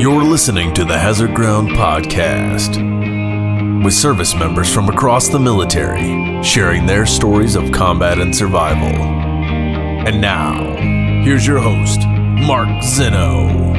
You're listening to the Hazard Ground Podcast, with service members from across the military sharing their stories of combat and survival. And now, here's your host, Mark Zeno.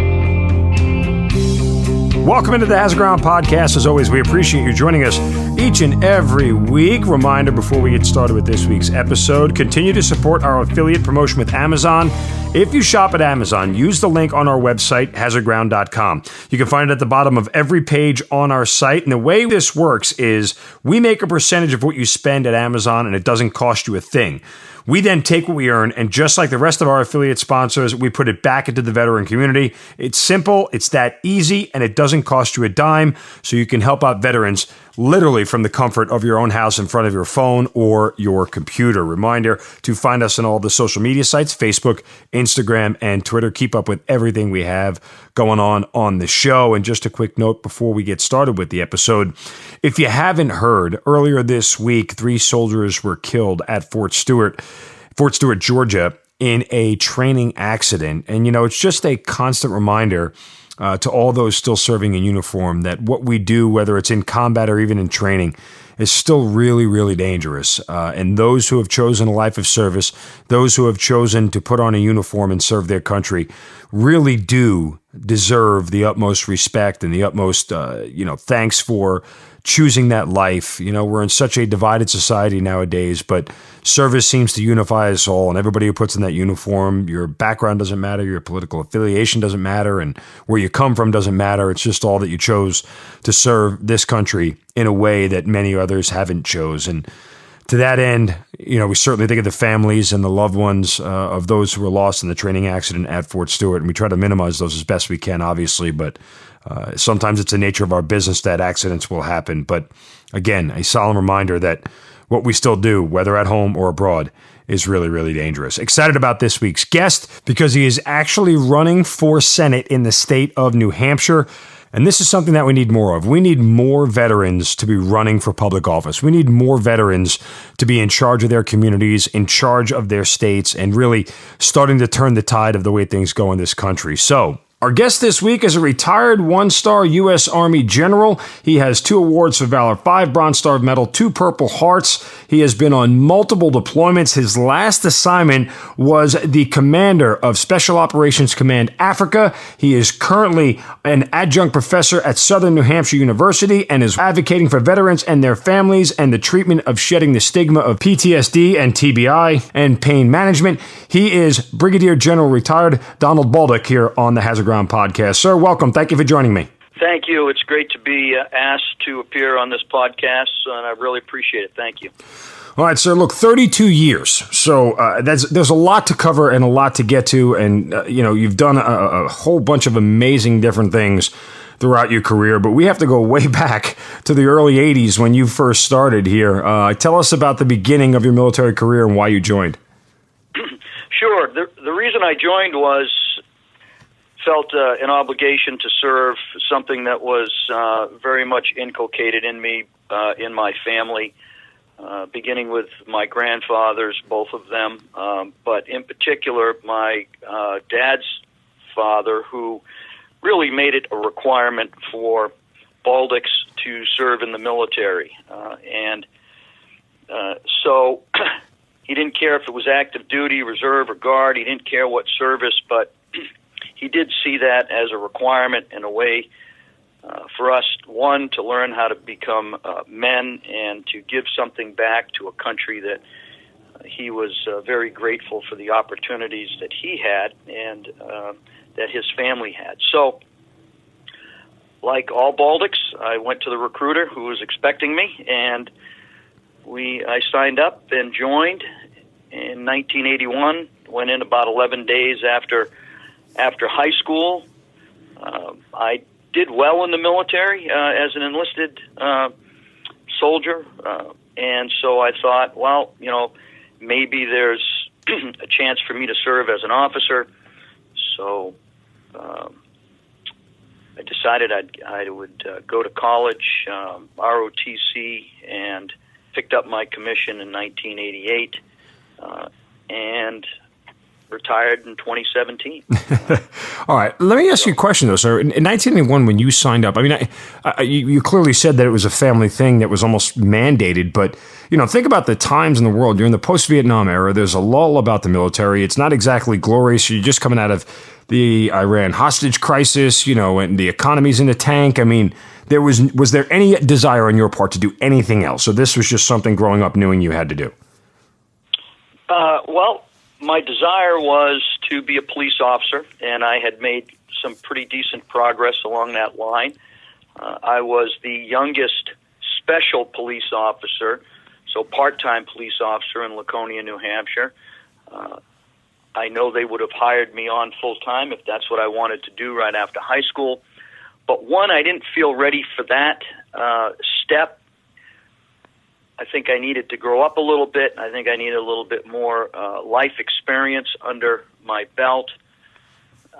Welcome into the Hazard Ground Podcast. As always, we appreciate you joining us each and every week. Reminder before we get started with this week's episode, continue to support our affiliate promotion with Amazon. If you shop at Amazon, use the link on our website, hazardground.com. You can find it at the bottom of every page on our site. And the way this works is we make a percentage of what you spend at Amazon, and it doesn't cost you a thing. We then take what we earn, and just like the rest of our affiliate sponsors, we put it back into the veteran community. It's simple, it's that easy, and it doesn't cost you a dime, so you can help out veterans literally from the comfort of your own house in front of your phone or your computer. Reminder to find us on all the social media sites, Facebook, Instagram, and Twitter. Keep up with everything we have going on the show. And just a quick note before we get started with the episode. If you haven't heard, earlier this week, 3 soldiers were killed at Fort Stewart, Georgia, in a training accident. And, you know, it's just a constant reminder to all those still serving in uniform that what we do, whether it's in combat or even in training, is still really, really dangerous. And those who have chosen a life of service, those who have chosen to put on a uniform and serve their country, really do deserve the utmost respect and the utmost, thanks for choosing that life. You know, we're in such a divided society nowadays, but service seems to unify us all, and everybody who puts in that uniform, your background doesn't matter, your political affiliation doesn't matter, and where you come from doesn't matter. It's just all that you chose to serve this country in a way that many others haven't chosen. To that end, you know, we certainly think of the families and the loved ones of those who were lost in the training accident at Fort Stewart, and we try to minimize those as best we can, obviously, but sometimes it's the nature of our business that accidents will happen. But again, a solemn reminder that what we still do, whether at home or abroad, is really, really dangerous. Excited about this week's guest because he is actually running for Senate in the state of New Hampshire. And this is something that we need more of. We need more veterans to be running for public office. We need more veterans to be in charge of their communities, in charge of their states, and really starting to turn the tide of the way things go in this country. So, our guest this week is a retired 1-star U.S. Army general. He has 2 awards for valor, 5 Bronze Star Medal, 2 Purple Hearts. He has been on multiple deployments. His last assignment was the commander of Special Operations Command Africa. He is currently an adjunct professor at Southern New Hampshire University and is advocating for veterans and their families and the treatment of shedding the stigma of PTSD and TBI and pain management. He is Brigadier General retired Don Bolduc here on the Hazard Ground Podcast. Sir, welcome. Thank you for joining me. Thank you. It's great to be asked to appear on this podcast, and I really appreciate it. Thank you. All right, sir. Look, 32 years. So there's a lot to cover and a lot to get to, and you've done a whole bunch of amazing different things throughout your career, but we have to go way back to the early 80s when you first started here. Tell us about the beginning of your military career and why you joined. Sure. The reason I joined was felt an obligation to serve, something that was very much inculcated in me, in my family, beginning with my grandfathers, both of them, but in particular my dad's father, who really made it a requirement for Bolducs to serve in the military. So he didn't care if it was active duty, reserve, or guard. He didn't care what service, but he did see that as a requirement in a way for us, one, to learn how to become men and to give something back to a country that he was very grateful for the opportunities that he had and that his family had. So, like all Bolducs, I went to the recruiter who was expecting me, and I signed up and joined in 1981, went in about 11 days after high school. I did well in the military as an enlisted soldier, and so I thought, well, maybe there's a chance for me to serve as an officer. So I decided I would go to college, ROTC, and picked up my commission in 1988, and retired in 2017. All right. Let me ask you a question, though, sir. In 1991, when you signed up, I mean, you clearly said that it was a family thing that was almost mandated, but, think about the times in the world. You're in the post-Vietnam era. There's a lull about the military. It's not exactly glorious. You're just coming out of the Iran hostage crisis, and the economy's in the tank. I mean, was there any desire on your part to do anything else? So this was just something growing up knowing you had to do? Well, my desire was to be a police officer, and I had made some pretty decent progress along that line. I was the youngest special police officer, so part-time police officer in Laconia, New Hampshire. I know they would have hired me on full-time if that's what I wanted to do right after high school. But one, I didn't feel ready for that step. I think I needed to grow up a little bit. I think I needed a little bit more life experience under my belt.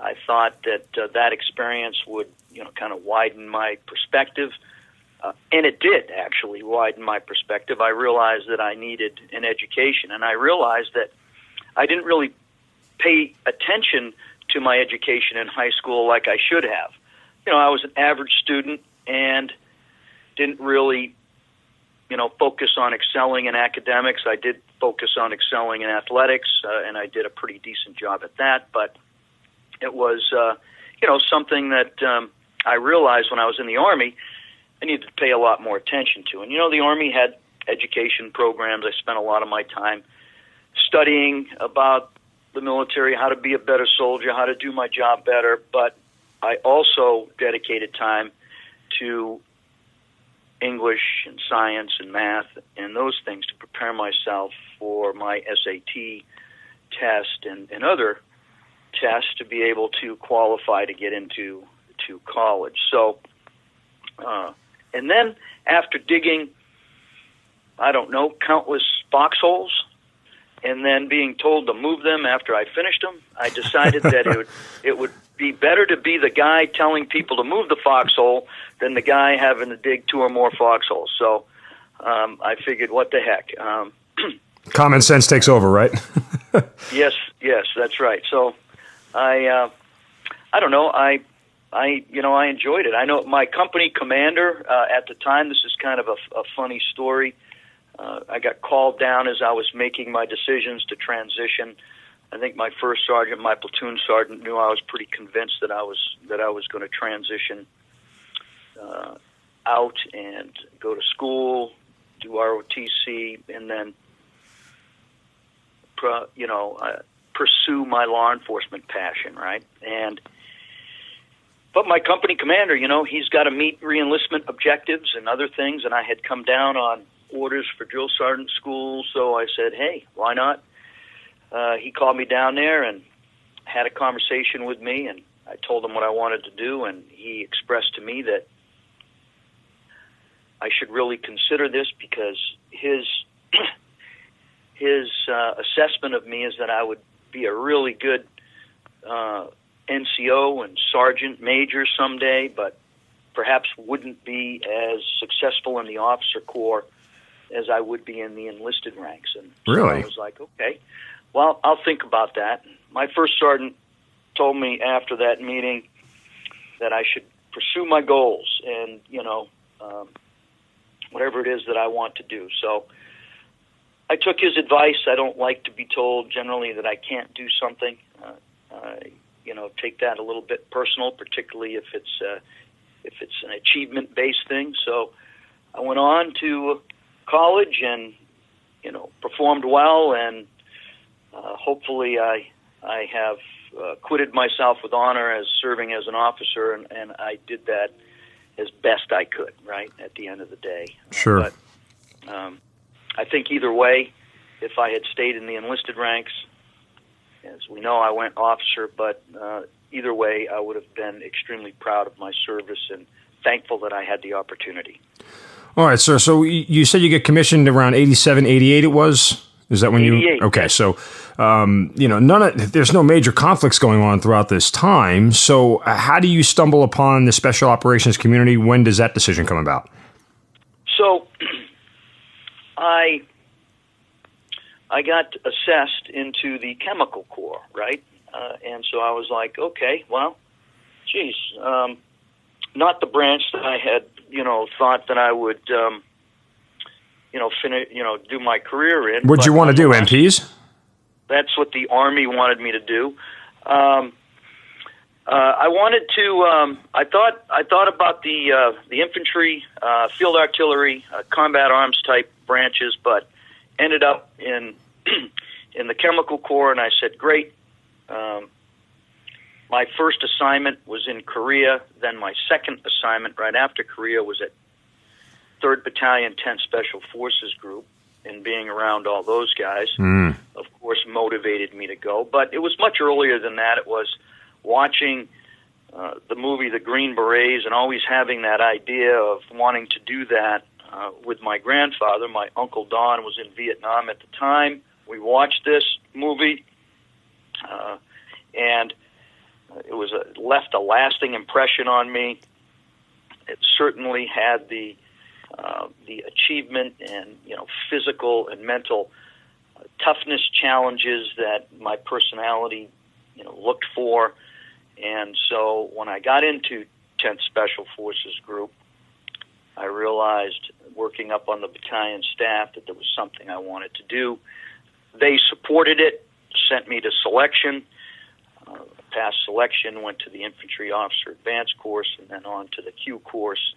I thought that that experience would, kind of widen my perspective. And it did actually widen my perspective. I realized that I needed an education, and I realized that I didn't really pay attention to my education in high school like I should have. I was an average student and didn't really focus on excelling in academics. I did focus on excelling in athletics, and I did a pretty decent job at that. But it was, something that I realized when I was in the Army I needed to pay a lot more attention to. And, the Army had education programs. I spent a lot of my time studying about the military, how to be a better soldier, how to do my job better. But I also dedicated time to English and science and math and those things to prepare myself for my SAT test and other tests to be able to qualify to get into college. So, and then after digging, countless foxholes, and then being told to move them after I finished them, I decided that it would be better to be the guy telling people to move the foxhole than the guy having to dig 2 or more foxholes. So I figured, what the heck? Common sense takes over, right? Yes, that's right. So I enjoyed it. I know my company commander at the time. This is kind of a funny story. I got called down as I was making my decisions to transition. I think my first sergeant, my platoon sergeant, knew I was pretty convinced that I was going to transition out and go to school, do ROTC, and then pursue my law enforcement passion, right? But my company commander, he's got to meet reenlistment objectives and other things, and I had come down on orders for drill sergeant school, so I said, hey, why not? He called me down there and had a conversation with me, and I told him what I wanted to do, and he expressed to me that I should really consider this because his assessment of me is that I would be a really good NCO and sergeant major someday, but perhaps wouldn't be as successful in the officer corps as I would be in the enlisted ranks. And really? So I was like, okay, well, I'll think about that. My first sergeant told me after that meeting that I should pursue my goals and, whatever it is that I want to do. So I took his advice. I don't like to be told generally that I can't do something. Take that a little bit personal, particularly if it's an achievement-based thing. So I went on to college and performed well, and hopefully I have acquitted myself with honor as serving as an officer, and I did that as best I could, right, at the end of the day. Sure. But I think either way, if I had stayed in the enlisted ranks, as we know, I went officer, but either way, I would have been extremely proud of my service and thankful that I had the opportunity. All right, sir. So you said you get commissioned around 87, 88 it was? Is that when 88. you... Okay, so, there's no major conflicts going on throughout this time. So how do you stumble upon the special operations community? When does that decision come about? So I I got assessed into the chemical corps, right? And so I was like, okay, well, geez, not the branch that I had, thought that I would, finish, do my career in. What'd you want to do, MPs? That's what the Army wanted me to do. I wanted to. I thought about the infantry, field artillery, combat arms type branches, but ended up in in the chemical corps. And I said, great. My first assignment was in Korea. Then my second assignment right after Korea was at 3rd Battalion, 10th Special Forces Group. And being around all those guys, of course, motivated me to go. But it was much earlier than that. It was watching the movie The Green Berets and always having that idea of wanting to do that with my grandfather. My Uncle Don was in Vietnam at the time. We watched this movie, and it was left a lasting impression on me. It certainly had the achievement and physical and mental toughness challenges that my personality looked for. And so when I got into 10th Special Forces Group, I realized, working up on the battalion staff, that there was something I wanted to do. They supported it, sent me to selection, passed selection, went to the Infantry Officer Advanced course, and then on to the Q course.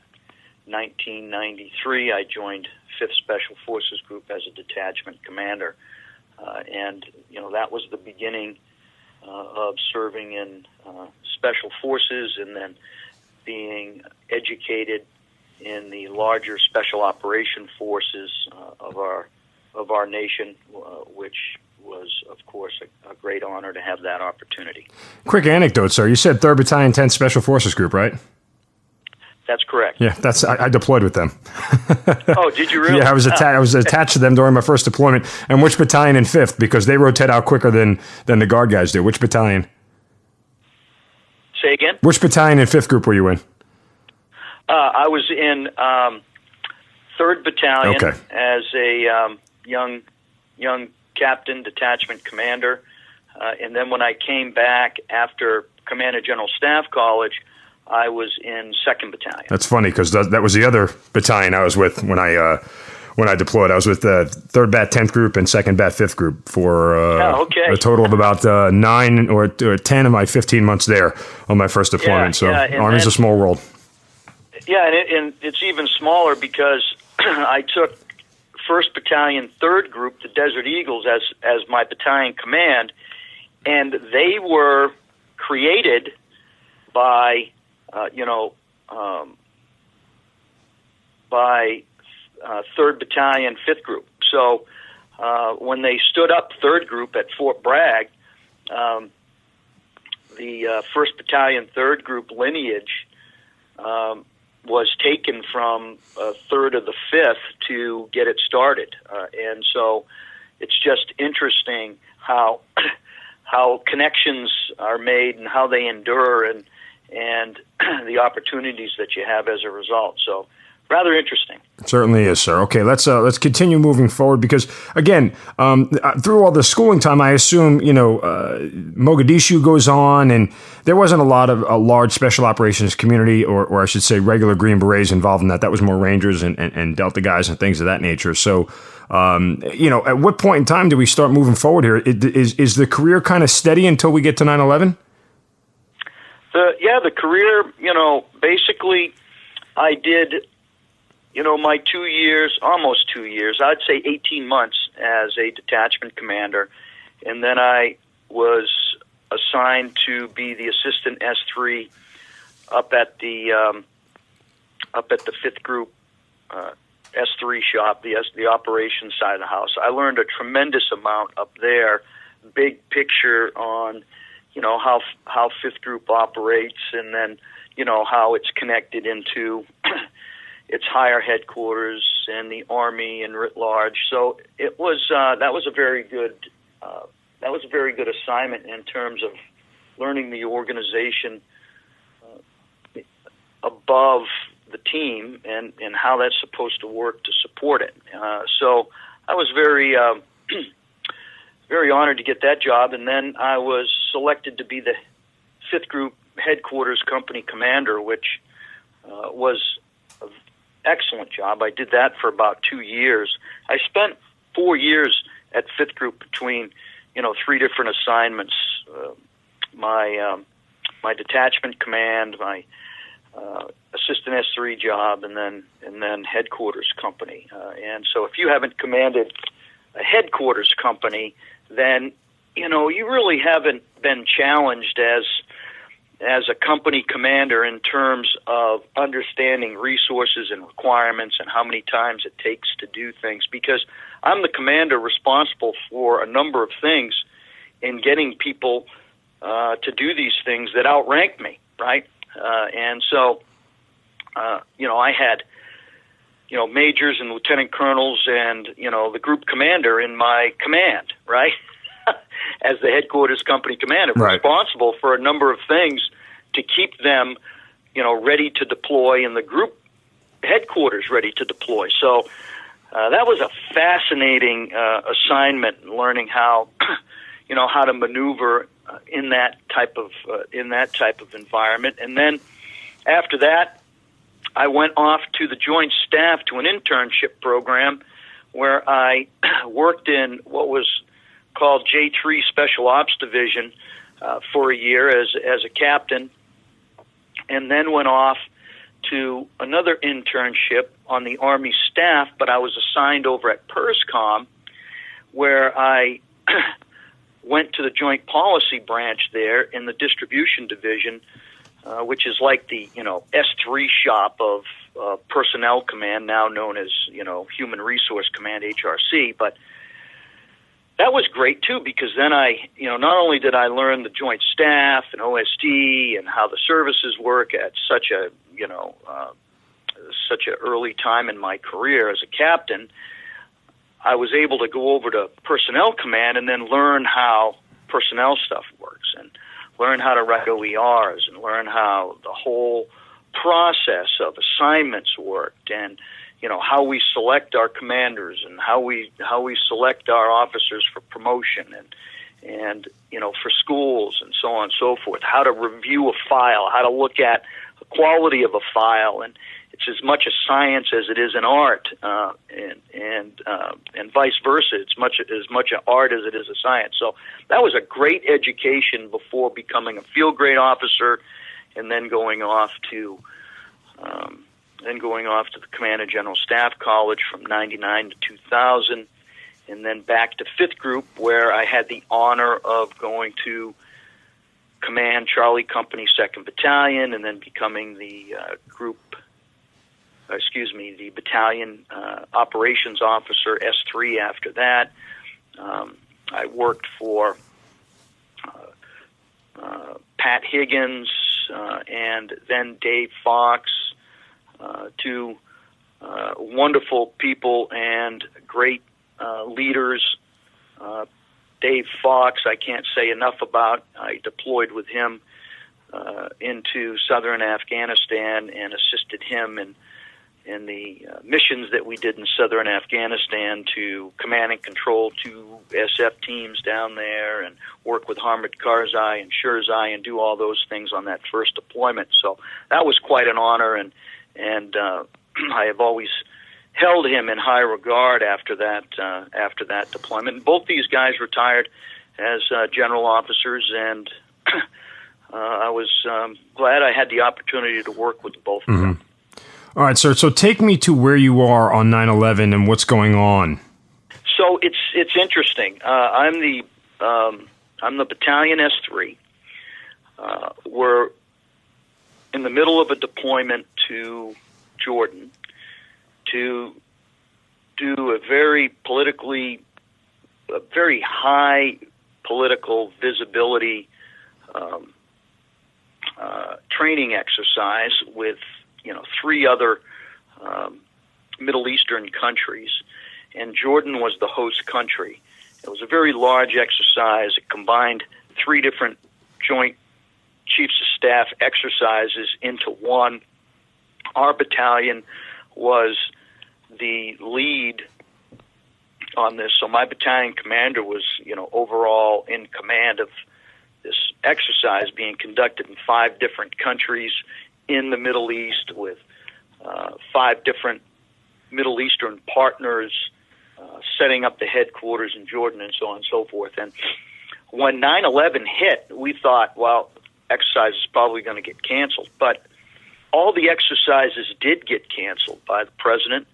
1993, I joined 5th Special Forces Group as a detachment commander, and that was the beginning of serving in special forces, and then being educated in the larger special operation forces of our nation, which was, of course, a great honor to have that opportunity. Quick anecdote, sir. You said 3rd Battalion, 10th Special Forces Group, right? That's correct. Yeah, I deployed with them. Oh, did you really? Yeah, I was attached to them during my first deployment. And which battalion in 5th? Because they rotate out quicker than the Guard guys do. Which battalion? Say again? Which battalion in 5th Group were you in? I was in 3rd Battalion as a young captain, detachment commander. And then when I came back after Commander General Staff College, I was in 2nd Battalion. That's funny because that was the other battalion I was with when I deployed. I was with the 3rd Bat 10th Group and 2nd Bat 5th Group for a total of about 9 or 10 of my 15 months there on my first deployment. Army's a small world. Yeah, and it's even smaller because I took 1st Battalion 3rd Group, the Desert Eagles, as my battalion command, and they were created by by 3rd Battalion, 5th Group. So when they stood up 3rd Group at Fort Bragg, the 1st Battalion, 3rd Group lineage was taken from a third of the 5th to get it started. And so it's just interesting how connections are made and how they endure and the opportunities that you have as a result. So rather interesting. It certainly is, sir. Okay, let's continue moving forward because, again, through all the schooling time, I assume, Mogadishu goes on, and there wasn't a large special operations community, or I should say regular Green Berets involved in that. That was more Rangers and Delta guys and things of that nature. So, at what point in time do we start moving forward here? Is the career kind of steady until we get to 9/11? The career, basically I did, my 2 years, almost 2 years, I'd say 18 months as a detachment commander. And then I was assigned to be the assistant S3 up at the 5th Group S3 shop, the operations side of the house. I learned a tremendous amount up there, big picture on how 5th Group operates, and then, how it's connected into its higher headquarters and the Army and writ large. So it was that was a very good assignment in terms of learning the organization above the team and how that's supposed to work to support it. So I was very very honored to get that job. And then I was selected to be the 5th Group Headquarters Company Commander, which was an excellent job. I did that for about 2 years. I spent 4 years at 5th Group between, 3 different assignments. My detachment command, my assistant S3 job, and then headquarters company. And so if you haven't commanded a headquarters company, then you really haven't been challenged as a company commander in terms of understanding resources and requirements and how many times it takes to do things, because I'm the commander responsible for a number of things in getting people to do these things that outrank me, right? And so, I had, majors and lieutenant colonels and, the group commander in my command, right? As the headquarters company commander, right, responsible for a number of things to keep them, ready to deploy and the group headquarters ready to deploy. So that was a fascinating assignment, learning how, how to maneuver in that type of environment. And then after that, I went off to the Joint Staff to an internship program where I worked in what was called J3 Special Ops Division for a year as a captain, and then went off to another internship on the Army staff, but I was assigned over at PERSCOM, where I went to the Joint Policy Branch there in the Distribution Division, which is like the S3 shop of Personnel Command, now known as Human Resource Command, HRC. But that was great too, because then I not only did I learn the Joint Staff and OSD and how the services work at such a such an early time in my career as a captain, I was able to go over to Personnel Command and then learn how personnel stuff works and learn how to write OERs and learn how the whole process of assignments worked, and how we select our commanders and how we select our officers for promotion and for schools and so on and so forth, how to review a file, how to look at the quality of a file, and it's as much a science as it is an art, and vice versa. It's as much an art as it is a science. So that was a great education before becoming a field grade officer, and then going off to the Command and General Staff College from '99 to 2000, and then back to 5th Group, where I had the honor of going to command Charlie Company 2nd Battalion, and then becoming the the battalion operations officer, S3 after that. I worked for Pat Higgins and then Dave Fox, two wonderful people and great leaders. Dave Fox, I can't say enough about. I deployed with him into southern Afghanistan and assisted him in the missions that we did in southern Afghanistan to command and control 2 SF teams down there and work with Hamid Karzai and Shirzai and do all those things on that first deployment. So that was quite an honor, and I have always held him in high regard after that deployment. And both these guys retired as general officers, and I was glad I had the opportunity to work with both of them. All right, sir. So take me to where you are on 9/11 and what's going on. So it's interesting. I'm the battalion S3. We're in the middle of a deployment to Jordan to do a very high political visibility training exercise with 3 other Middle Eastern countries, and Jordan was the host country. It was a very large exercise. It combined 3 different joint chiefs of staff exercises into one. Our battalion was the lead on this. So my battalion commander was, overall in command of this exercise being conducted in 5 different countries in the Middle East with 5 different Middle Eastern partners, setting up the headquarters in Jordan and so on and so forth. And when 9/11 hit, we thought, well, exercise is probably going to get canceled. But all the exercises did get canceled by the president,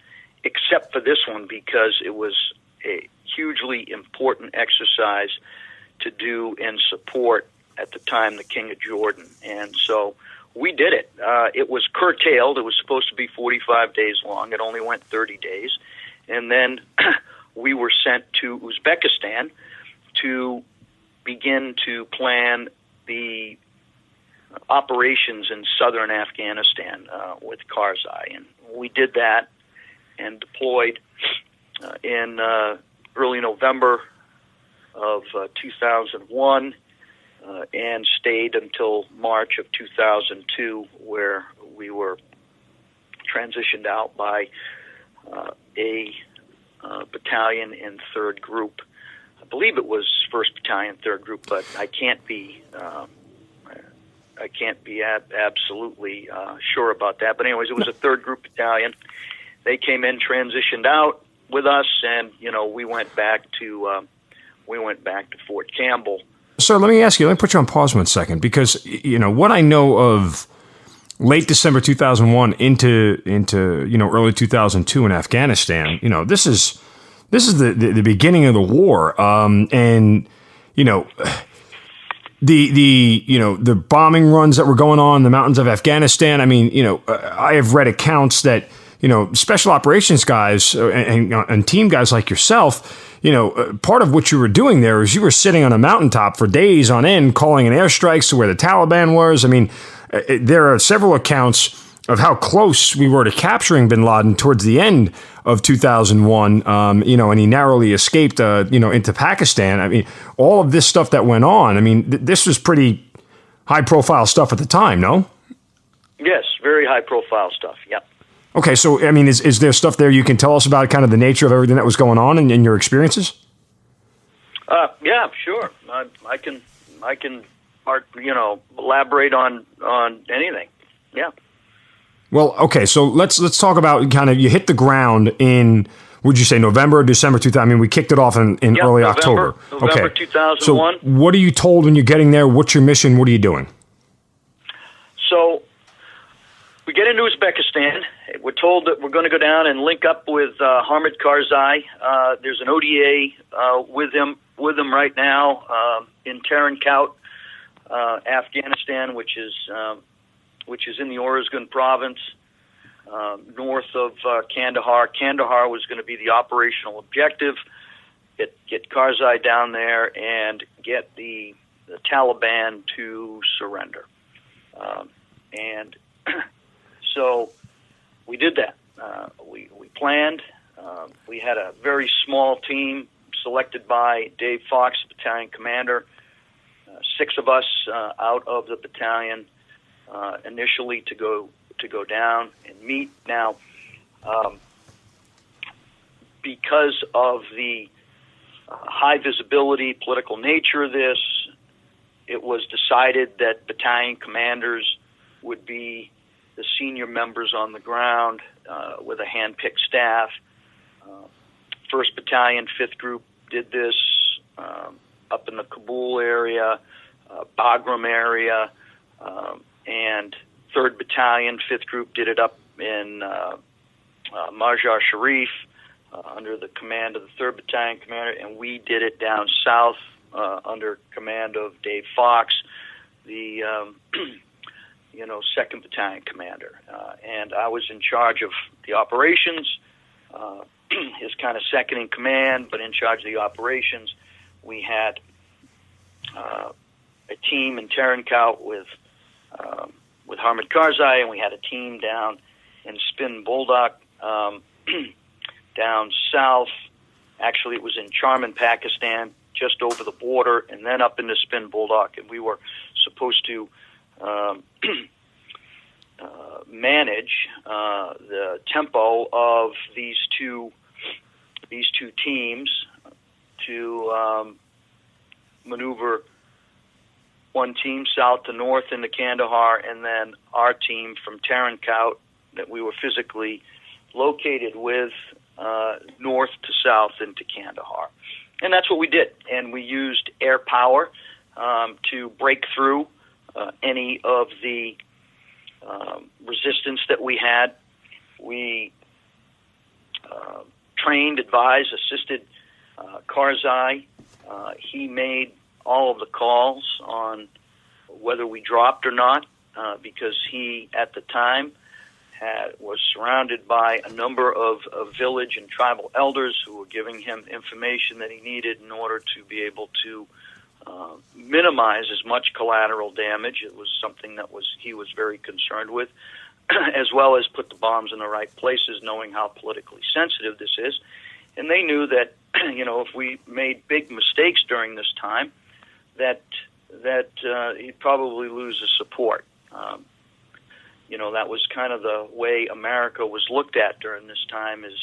except for this one, because it was a hugely important exercise to do and support at the time the King of Jordan. And so we did it. It was curtailed. It was supposed to be 45 days long. It only went 30 days. And then we were sent to Uzbekistan to begin to plan the operations in southern Afghanistan with Karzai. And we did that and deployed in early November of 2001 and stayed until March of 2002, where we were transitioned out by a battalion in 3rd Group. I believe it was 1st Battalion, 3rd Group, but I can't be absolutely sure about that. But anyways, it was a 3rd Group battalion. They came in, transitioned out with us, and we went back to Fort Campbell. Sir, let me ask you. Let me put you on pause 1 second, because what I know of late December 2001 into early 2002 in Afghanistan. This is the beginning of the war, and the bombing runs that were going on in the mountains of Afghanistan. I mean, I have read accounts that special operations guys and team guys like yourself. Part of what you were doing there is you were sitting on a mountaintop for days on end, calling in airstrikes to where the Taliban was. I mean, there are several accounts of how close we were to capturing bin Laden towards the end of 2001, and he narrowly escaped, into Pakistan. I mean, all of this stuff that went on, I mean, this was pretty high-profile stuff at the time, no? Yes, very high-profile stuff, yep. Okay, so, I mean, is there stuff there you can tell us about kind of the nature of everything that was going on in your experiences? Yeah, sure. I can elaborate on anything. Yeah. Well, okay, so let's talk about kind of, you hit the ground in, would you say November or December 2000? I mean, we kicked it off in early October. November 2001. So what are you told when you're getting there? What's your mission? What are you doing? So we get into Uzbekistan. We're told that we're going to go down and link up with Hamid Karzai. There's an ODA with him right now in Tarankout, Afghanistan, which is in the Orazgan province, north of Kandahar. Kandahar was going to be the operational objective. Get Karzai down there and get the Taliban to surrender. And so we did that. We planned. We had a very small team selected by Dave Fox, battalion commander. 6 of us out of the battalion initially to go down and meet. Now, because of the high visibility political nature of this, it was decided that battalion commanders would be the senior members on the ground with a hand-picked staff. 1st Battalion, 5th Group did this up in the Kabul area, Bagram area, and 3rd Battalion, 5th Group did it up in Mazar Sharif under the command of the 3rd Battalion commander, and we did it down south under command of Dave Fox, the 2nd Battalion commander. And I was in charge of the operations, his kind of second in command, but in charge of the operations. We had a team in Tarankout with Hamid Karzai, and we had a team down in Spin Bolduc, down south. Actually, it was in Charman, Pakistan, just over the border, and then up into Spin Bolduc. And we were supposed to manage the tempo of these 2 these two teams to maneuver one team south to north into Kandahar, and then our team from Tarankout that we were physically located with north to south into Kandahar. And that's what we did. And we used air power to break through any of the resistance that we had. We trained, advised, assisted Karzai. He made all of the calls on whether we dropped or not, because he, at the time, was surrounded by a number of village and tribal elders who were giving him information that he needed in order to be able to minimize as much collateral damage. It was something that he was very concerned with, as well as put the bombs in the right places, knowing how politically sensitive this is. And they knew that, if we made big mistakes during this time, that he'd probably lose his support. That was kind of the way America was looked at during this time, is,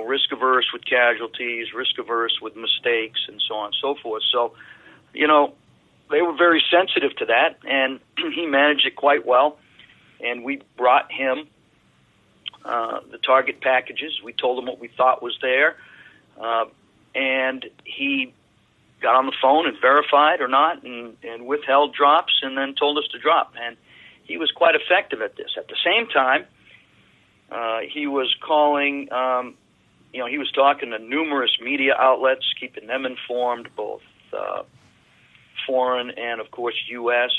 risk-averse with casualties, risk-averse with mistakes, and so on and so forth. So, they were very sensitive to that, and he managed it quite well. And we brought him the target packages. We told him what we thought was there, and he got on the phone and verified or not, and withheld drops, and then told us to drop. And he was quite effective at this. At the same time, he was calling, he was talking to numerous media outlets, keeping them informed, both foreign and, of course, U.S.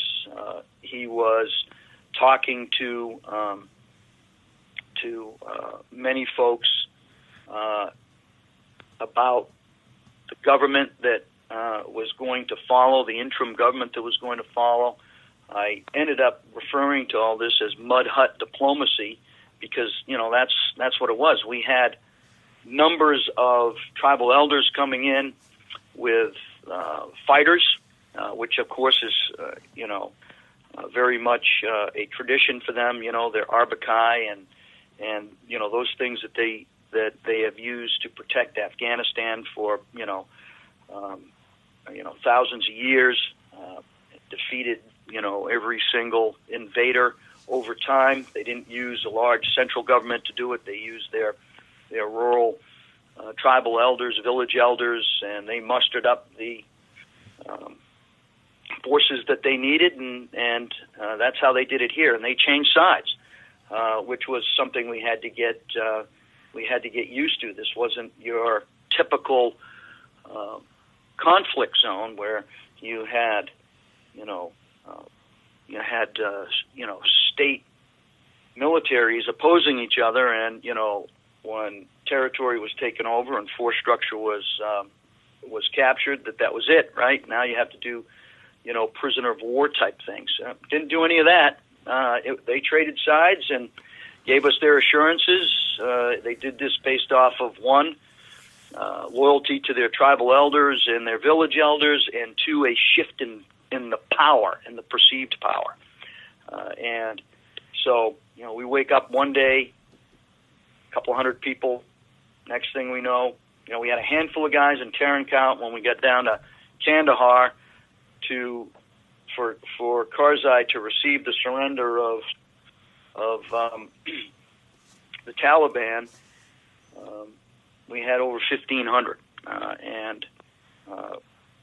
He was talking to many folks about the government that was going to follow, the interim government that was going to follow. I ended up referring to all this as mud hut diplomacy because, that's what it was. We had numbers of tribal elders coming in with fighters, which, of course, is, very much a tradition for them, their arbakai and those things that they have used to protect Afghanistan for, thousands of years, defeated, every single invader over time. They didn't use a large central government to do it. They used their rural tribal elders, village elders, and they mustered up the forces that they needed, and that's how they did it here. And they changed sides, which was something we had to get used to. This wasn't your typical conflict zone where you had state militaries opposing each other, and when territory was taken over and force structure was captured, that was it. Right now, you have to do prisoner of war type things. Didn't do any of that. They traded sides and gave us their assurances. They did this based off of one, loyalty to their tribal elders and their village elders, and two, a shift in the power and the perceived power. And so, we wake up one day, a couple hundred people. Next thing we know, we had a handful of guys in Tarankout. When we got down to Kandahar, for Karzai to receive the surrender of the Taliban, we had over 1,500, and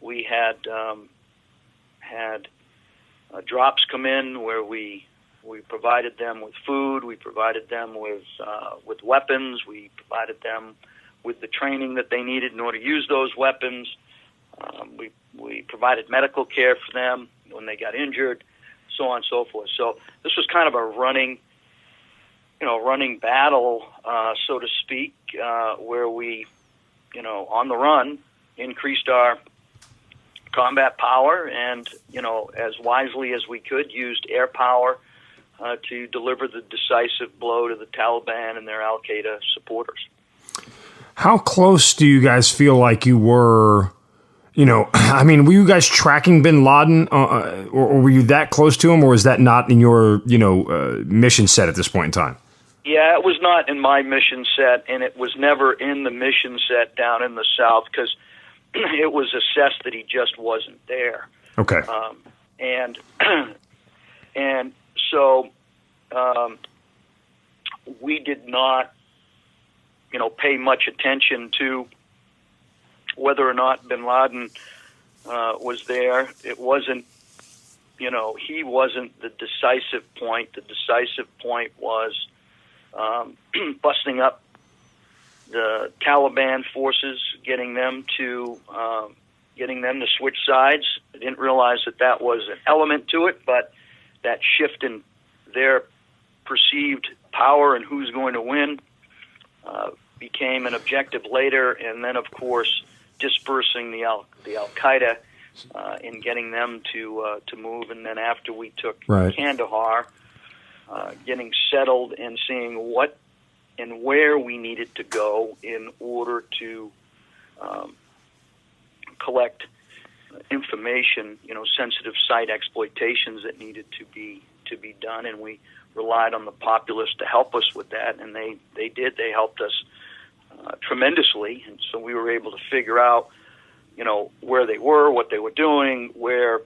we had drops come in where we provided them with food, we provided them with weapons, we provided them with the training that they needed in order to use those weapons. We provided medical care for them when they got injured, so on and so forth. So this was kind of a running battle, so to speak, where we, on the run, increased our combat power and, as wisely as we could, used air power to deliver the decisive blow to the Taliban and their al-Qaeda supporters. How close do you guys feel like you were? Were you guys tracking bin Laden, or were you that close to him, or is that not in your, mission set at this point in time? Yeah, it was not in my mission set, and it was never in the mission set down in the South because it was assessed that he just wasn't there. Okay. And so we did not, pay much attention to whether or not bin Laden was there. It wasn't, he wasn't the decisive point. The decisive point was busting up the Taliban forces, getting them to switch sides. I didn't realize that was an element to it, but that shift in their perceived power and who's going to win became an objective later, and then of course dispersing the Al Qaeda and getting them to move. And then after we took Kandahar, getting settled and seeing what and where we needed to go in order to collect information, sensitive site exploitations that needed to be done, and we relied on the populace to help us with that, and they did. They helped us tremendously, and so we were able to figure out, where they were, what they were doing, where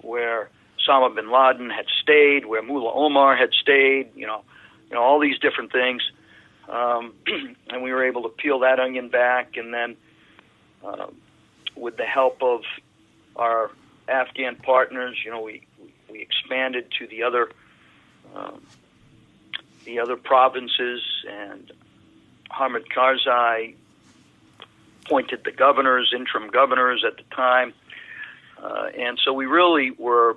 Osama bin Laden had stayed, where Mullah Omar had stayed, all these different things, and we were able to peel that onion back, and then with the help of our Afghan partners, we expanded to the other provinces, and Hamid Karzai appointed the interim governors at the time, and so we really were,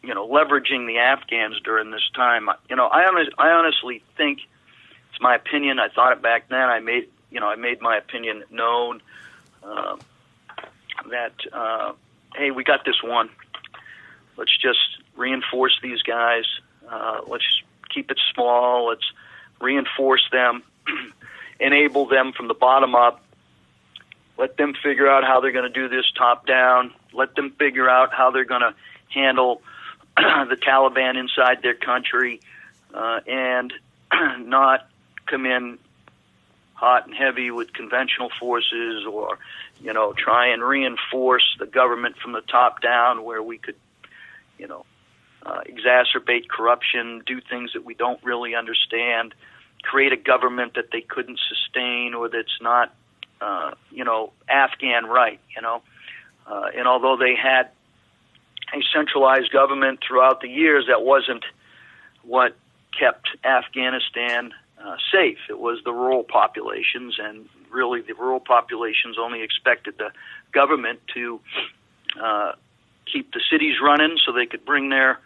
leveraging the Afghans during this time. I honestly think, it's my opinion. I thought it back then. I made my opinion known that hey, we got this one. Let's just reinforce these guys. Let's keep it small. Let's reinforce them, enable them from the bottom up. Let them figure out how they're going to do this top down. Let them figure out how they're going to handle the Taliban inside their country, and not come in hot and heavy with conventional forces, or try and reinforce the government from the top down, where we could exacerbate corruption, do things that we don't really understand, create a government that they couldn't sustain, or that's not Afghan right. And although they had a centralized government throughout the years, that wasn't what kept Afghanistan safe. It was the rural populations, and really the rural populations only expected the government to keep the cities running so they could bring their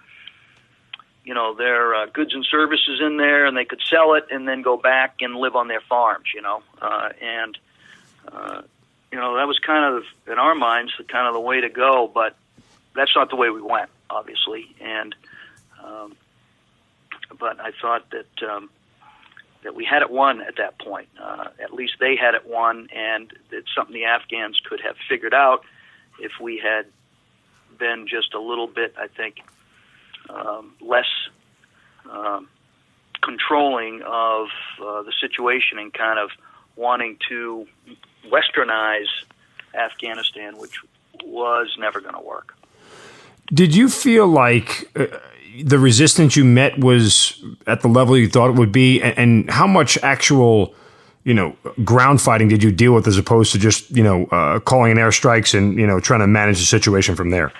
goods and services in there, and they could sell it and then go back and live on their farms, that was kind of, in our minds, kind of the way to go, but that's not the way we went, obviously. And but I thought that we had it won at that point. At least they had it won, and it's something the Afghans could have figured out if we had been just a little bit, I think, less controlling of the situation, and kind of wanting to westernize Afghanistan, which was never going to work. Did you feel like the resistance you met was at the level you thought it would be, and how much actual, ground fighting did you deal with, as opposed to just, calling in airstrikes and, trying to manage the situation from there?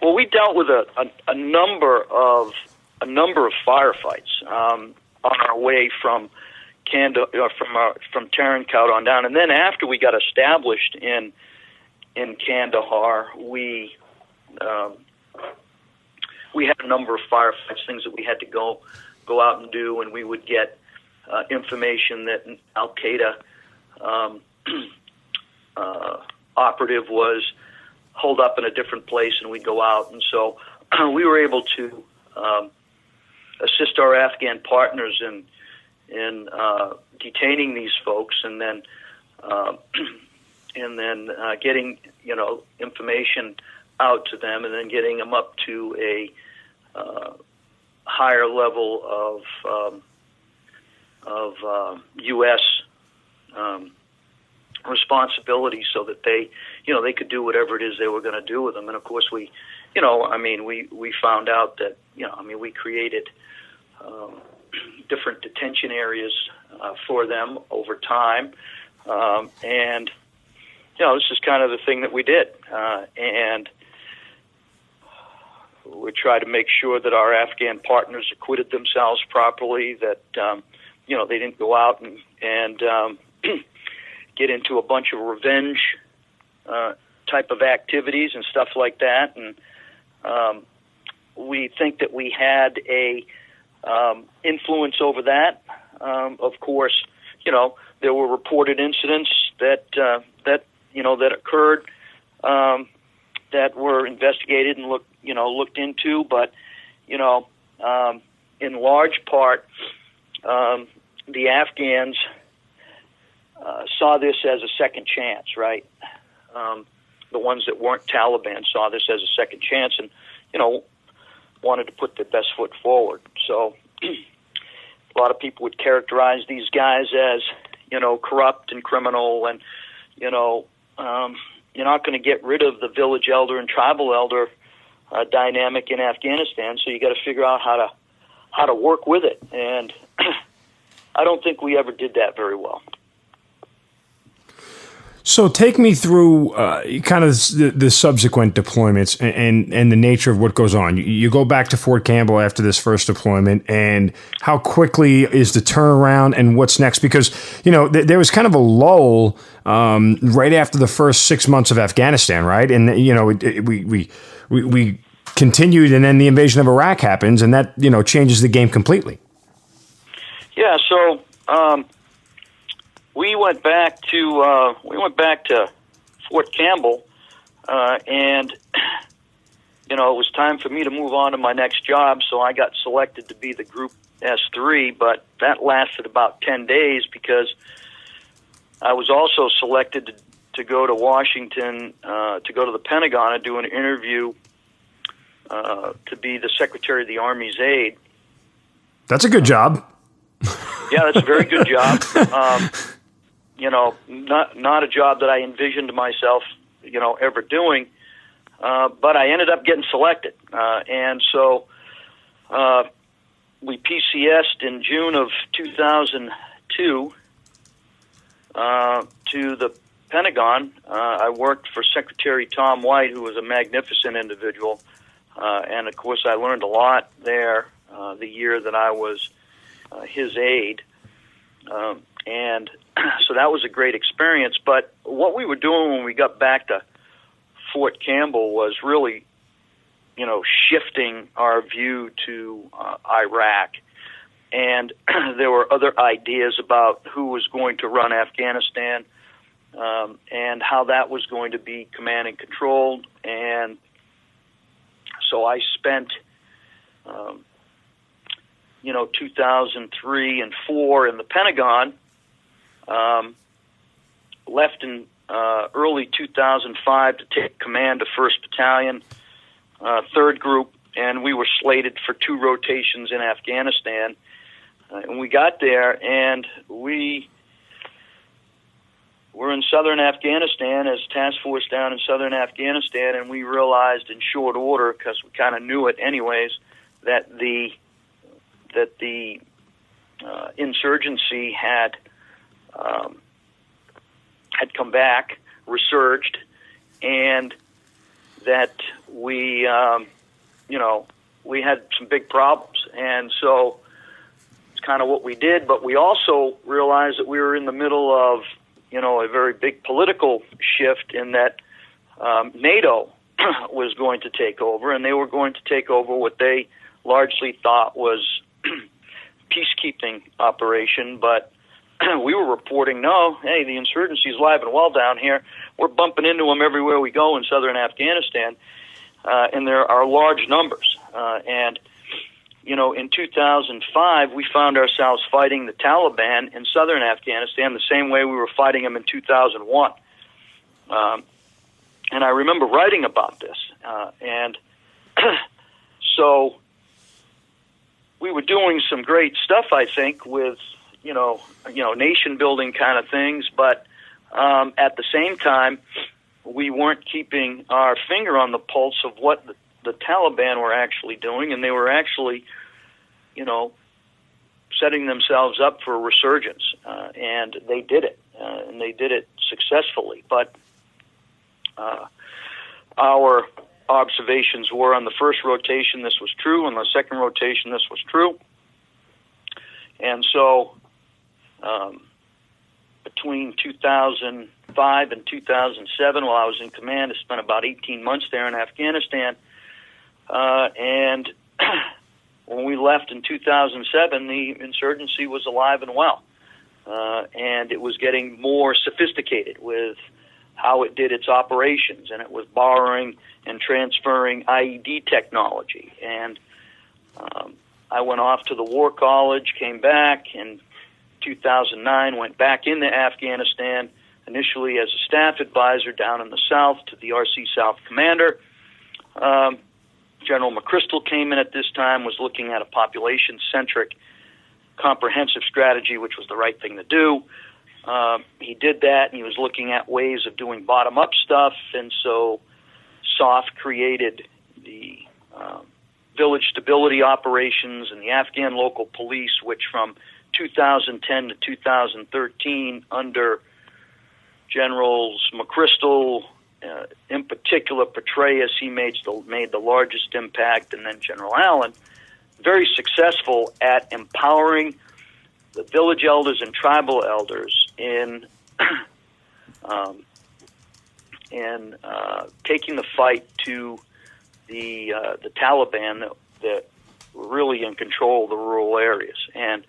Well, we dealt with a number of firefights on our way from Tarankout on down, and then after we got established in Kandahar, we had a number of firefights, things that we had to go out and do, and we would get information that an Al Qaeda operative was holed up in a different place, and we'd go out, and so we were able to assist our Afghan partners in detaining these folks, and then getting information out to them, and then getting them up to higher level of U.S. Responsibility, so that they could do whatever it is they were going to do with them. And of course, we found out that we created different detention areas for them over time, and this is kind of the thing that we did, and we tried to make sure that our Afghan partners acquitted themselves properly, that they didn't go out and get into a bunch of revenge type of activities and stuff like that. And we think that we had a influence over that. Of course, there were reported incidents that occurred that were investigated and looked into, but in large part, the Afghans saw this as a second chance, right? The ones that weren't Taliban saw this as a second chance, and wanted to put their best foot forward. So a lot of people would characterize these guys as corrupt and criminal, and you're not going to get rid of the village elder and tribal elder dynamic in Afghanistan, so you got to figure out how to work with it. And I don't think we ever did that very well. So take me through kind of the subsequent deployments and the nature of what goes on. You go back to Fort Campbell after this first deployment, and how quickly is the turnaround and what's next? Because, there was kind of a lull right after the first 6 months of Afghanistan, right? And, we continued, and then the invasion of Iraq happens, and that, changes the game completely. Yeah, so we went back to Fort Campbell, and it was time for me to move on to my next job. So I got selected to be the Group S3, but that lasted about 10 days because I was also selected to go to Washington, to go to the Pentagon and do an interview to be the Secretary of the Army's aide. That's a good job. Yeah, that's a very good job. Not a job that I envisioned myself, ever doing, but I ended up getting selected. And so we PCS'd in June of 2002 to the Pentagon. I worked for Secretary Tom White, who was a magnificent individual, and of course I learned a lot there the year that I was his aide. And so that was a great experience. But what we were doing when we got back to Fort Campbell was really, shifting our view to Iraq. And there were other ideas about who was going to run Afghanistan, and how that was going to be command and controlled. And so I spent 2003 and 4 in the Pentagon, left in early 2005 to take command of 1st Battalion, 3rd Group, and we were slated for 2 rotations in Afghanistan. And we got there, and we were in southern Afghanistan as task force down in southern Afghanistan, and we realized in short order, because we kind of knew it anyways, that the insurgency had come back, resurged, and that we had some big problems. And so it's kind of what we did, but we also realized that we were in the middle of, a very big political shift in that NATO was going to take over, and they were going to take over what they largely thought was peacekeeping operation, but we were reporting, no, hey, the insurgency is alive and well down here. We're bumping into them everywhere we go in southern Afghanistan, and there are large numbers. And in 2005, we found ourselves fighting the Taliban in southern Afghanistan the same way we were fighting them in 2001. And I remember writing about this. And so doing some great stuff, I think, with nation building kind of things, but at the same time, we weren't keeping our finger on the pulse of what the Taliban were actually doing, and they were actually, setting themselves up for a resurgence, and they did it, and they did it successfully. But our observations were on the first rotation this was true, on the second rotation this was true, and so between 2005 and 2007, while I was in command, I spent about 18 months there in Afghanistan, and when we left in 2007, the insurgency was alive and well, and it was getting more sophisticated with how it did its operations, and it was borrowing and transferring IED technology. And I went off to the War College, came back in 2009, went back into Afghanistan, initially as a staff advisor down in the South to the RC South Commander. General McChrystal came in at this time, was looking at a population-centric comprehensive strategy, which was the right thing to do. He did that, and he was looking at ways of doing bottom-up stuff, and so SOF created the village stability operations and the Afghan local police, which from 2010 to 2013, under Generals McChrystal, in particular Petraeus, he made the largest impact, and then General Allen, very successful at empowering the village elders and tribal elders in taking the fight to the Taliban that were really in control of the rural areas. And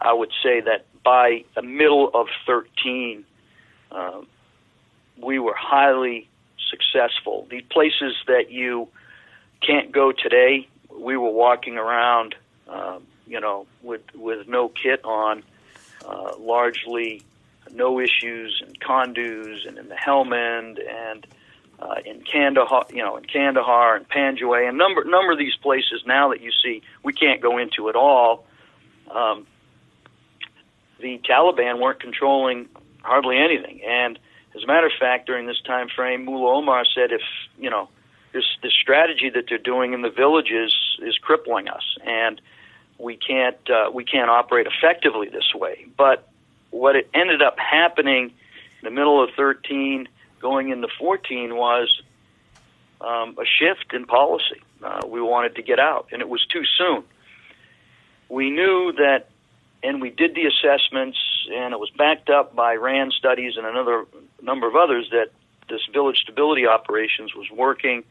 I would say that by the middle of 13, we were highly successful. The places that you can't go today, we were walking around, with no kit on, largely no issues in Kunduz and in the Helmand and in Kandahar, and Panjwai, a number of these places now that you see we can't go into at all. The Taliban weren't controlling hardly anything, and as a matter of fact, during this time frame, Mullah Omar said, if this strategy that they're doing in the villages is crippling us, and we can't operate effectively this way. But what it ended up happening in the middle of 13, going into 14, was a shift in policy. We wanted to get out, and it was too soon. We knew that, and we did the assessments, and it was backed up by RAND studies and another number of others, that this village stability operations was working.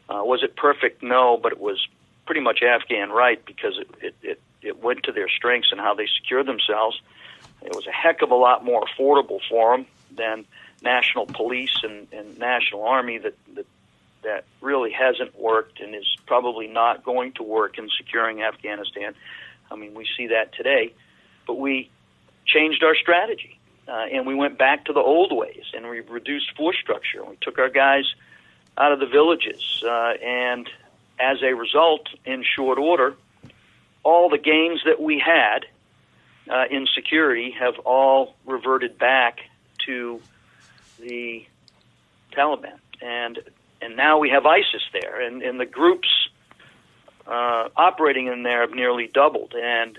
Was it perfect? No, but it was pretty much Afghan right, because it went to their strengths and how they secure themselves. It was a heck of a lot more affordable for them than national police and national army that really hasn't worked and is probably not going to work in securing Afghanistan. I mean, we see that today. But we changed our strategy, and we went back to the old ways, and we reduced force structure. We took our guys out of the villages, and as a result, in short order, all the gains that we had in security have all reverted back to the Taliban, and now we have ISIS there, and the groups operating in there have nearly doubled, and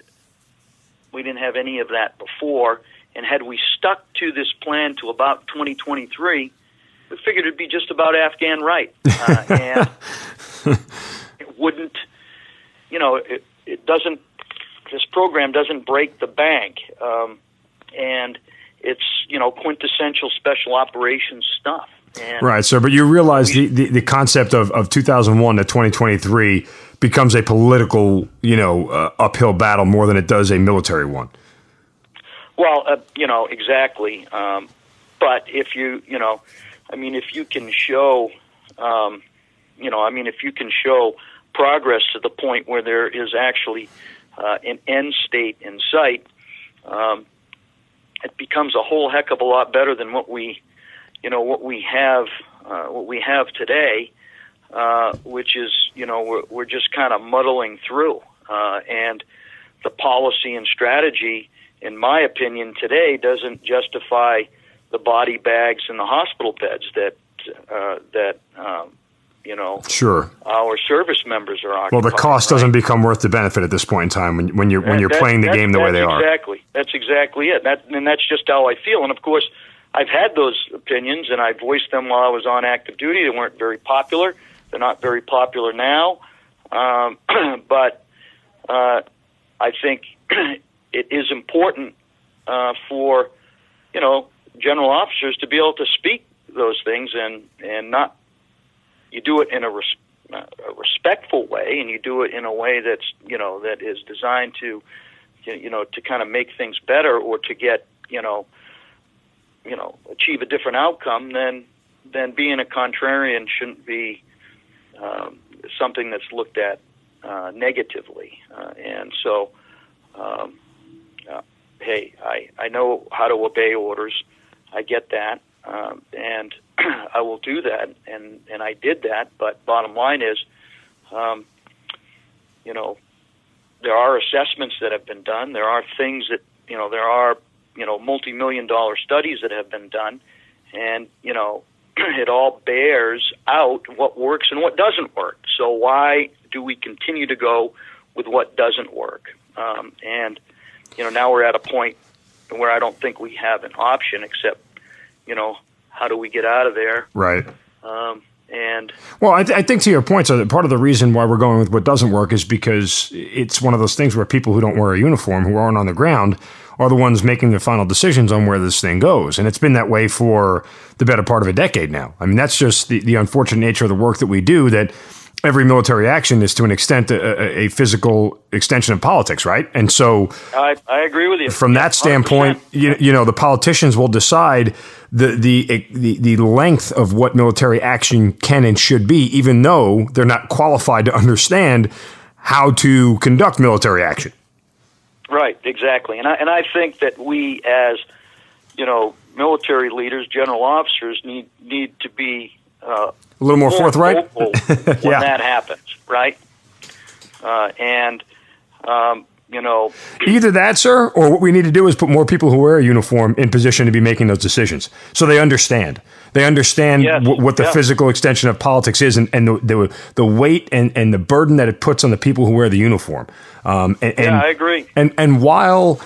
we didn't have any of that before. And had we stuck to this plan to about 2023, we figured it'd be just about Afghan right, and it wouldn't, it doesn't. This program doesn't break the bank, and it's quintessential special operations stuff. And right, sir. But you realize the concept of 2001 to 2023 becomes a political, uphill battle more than it does a military one. Well, exactly. But if if you can show, if you can show progress to the point where there is actually an end state in sight, it becomes a whole heck of a lot better than what we have today, which is, we're just kind of muddling through. and the policy and strategy, in my opinion, today doesn't justify the body bags and the hospital beds that sure, our service members are occupying. Well, the cost doesn't become worth the benefit at this point in time when you're playing the game the way they are. That's exactly it. And that's just how I feel. And of course, I've had those opinions, and I voiced them while I was on active duty. They weren't very popular. They're not very popular now. But I think it is important for general officers to be able to speak those things and not. You do it in a respectful way, and you do it in a way that's that is designed to to kind of make things better or to get achieve a different outcome. Then being a contrarian shouldn't be something that's looked at negatively. And so, hey, I know how to obey orders. I get that, and I will do that, and I did that. But bottom line is, there are assessments that have been done. There are things that there are multi-million-dollar studies that have been done, and it all bears out what works and what doesn't work. So why do we continue to go with what doesn't work? And now we're at a point where I don't think we have an option except how do we get out of there? Right. And well, I think to your point, so that part of the reason why we're going with what doesn't work is because it's one of those things where people who don't wear a uniform, who aren't on the ground, are the ones making the final decisions on where this thing goes. And it's been that way for the better part of a decade now. I mean, that's just the unfortunate nature of the work that we do, that every military action is to an extent a physical extension of politics, right? And so I agree with you. From that standpoint, the politicians will decide the length of what military action can and should be, even though they're not qualified to understand how to conduct military action. Right, exactly. And I think that we as, military leaders, general officers need to be a little more forthright when that happens, right? Either that, sir, or what we need to do is put more people who wear a uniform in position to be making those decisions, so they understand. They understand what the physical extension of politics is, and the weight and the burden that it puts on the people who wear the uniform. I agree. And while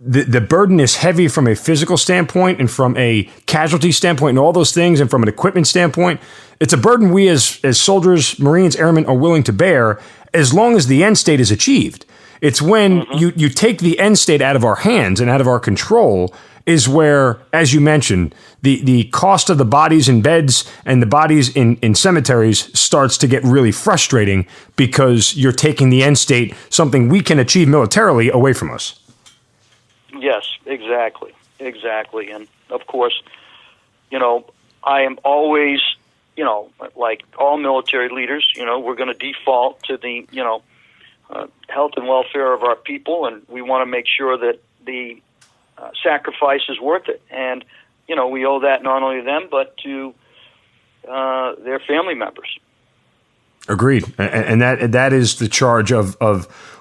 the burden is heavy from a physical standpoint and from a casualty standpoint and all those things, and from an equipment standpoint, it's a burden we as soldiers, Marines, airmen are willing to bear as long as the end state is achieved. It's when you take the end state out of our hands and out of our control is where, as you mentioned, the cost of the bodies in beds and the bodies in cemeteries starts to get really frustrating, because you're taking the end state, something we can achieve militarily, away from us. Yes, exactly. And of course, I am always, like all military leaders, we're going to default to the, health and welfare of our people, and we want to make sure that the sacrifice is worth it. And, we owe that not only to them, but to their family members. Agreed. And that is the charge of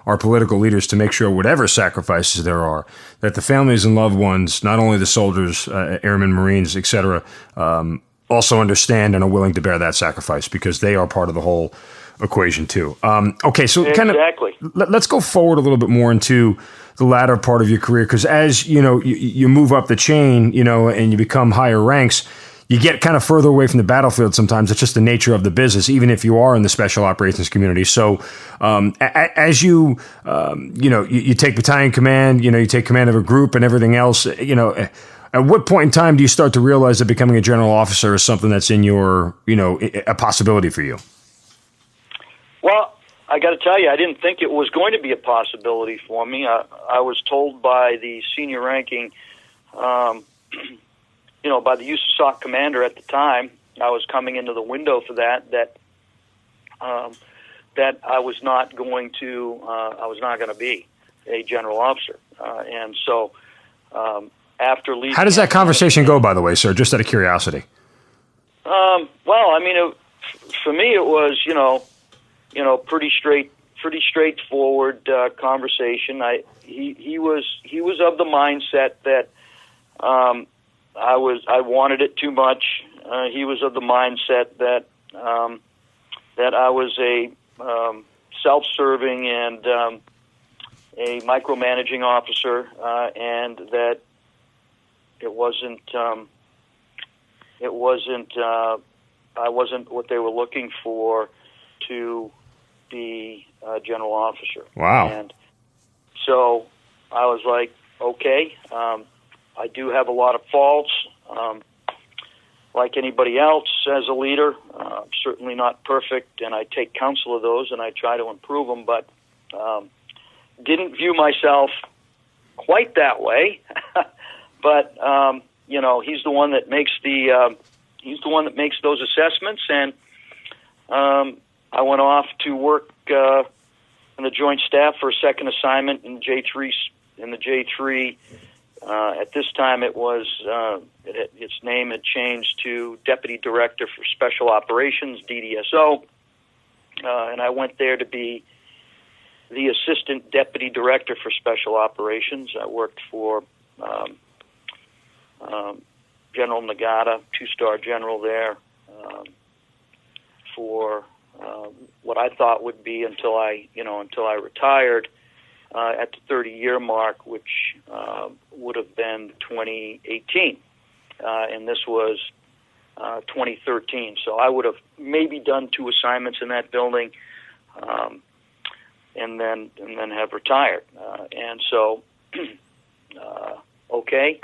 our political leaders, to make sure whatever sacrifices there are, that the families and loved ones, not only the soldiers, airmen, Marines, et cetera, also understand and are willing to bear that sacrifice, because they are part of the whole equation too. Okay, so exactly. Let's go forward a little bit more into the latter part of your career, because as you move up the chain, and you become higher ranks, you get kind of further away from the battlefield sometimes. It's just the nature of the business, even if you are in the special operations community. So as you take battalion command, you take command of a group and everything else, at what point in time do you start to realize that becoming a general officer is something that's in your, a possibility for you? Well, I got to tell you, I didn't think it was going to be a possibility for me. I was told by the senior ranking, by the USASOC commander at the time, I was coming into the window for that I was not going to be a general officer. And so after leaving... How does that conversation go, by the way, sir, just out of curiosity? For me, it was, pretty pretty straightforward conversation. He was of the mindset that I wanted it too much. He was of the mindset that that I was a self-serving and a micromanaging officer, and that it wasn't I wasn't what they were looking for to be a general officer. Wow. And so I was like, okay, I do have a lot of faults. Like anybody else as a leader, I'm certainly not perfect, and I take counsel of those and I try to improve them, but didn't view myself quite that way. But he's the one that makes those assessments, and I went off to work in the Joint Staff for a second assignment in J3. In the J3, at this time, it was its name had changed to Deputy Director for Special Operations (DDSO), and I went there to be the Assistant Deputy Director for Special Operations. I worked for General Nagata, 2-star general there, for what I thought would be until I retired at the 30-year mark, which would have been 2018, and this was 2013. So I would have maybe done 2 assignments in that building, and then have retired. And so, okay.